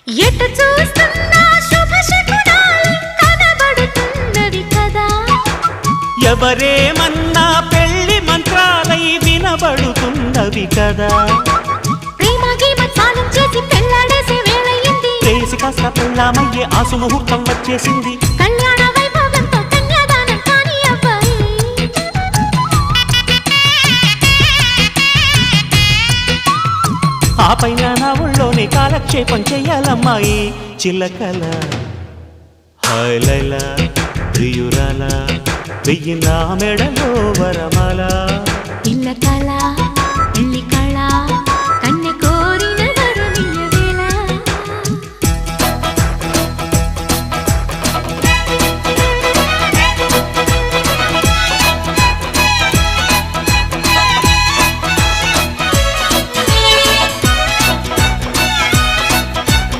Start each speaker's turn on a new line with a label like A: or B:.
A: ఎటు చూస్తున్నా శుభశకునాలు కనబడుతున్నవి కదా.
B: ఎవరేమన్నా పెళ్లి మంత్రాలై వినబడుతున్నవి కదా.
A: ప్రేమ గీమ చాలం చేసి పెళ్ళాడేసే వేళయింది.
B: ప్రేసి కాస్త పెళ్ళామయ్యే ఆసు ముహూర్తం వచ్చేసింది.
A: కళ్యాణ వైభోగంతో కన్యాదానం కాని అబ్బాయి.
B: ఆ పైన నా ఊళ్ళోనే కాలక్షేపం చెయ్యాలమ్మాయి. చిల్లకల హాయ్ లైలా ప్రియురాల వెయ్యి నా మెడలో వరమాల.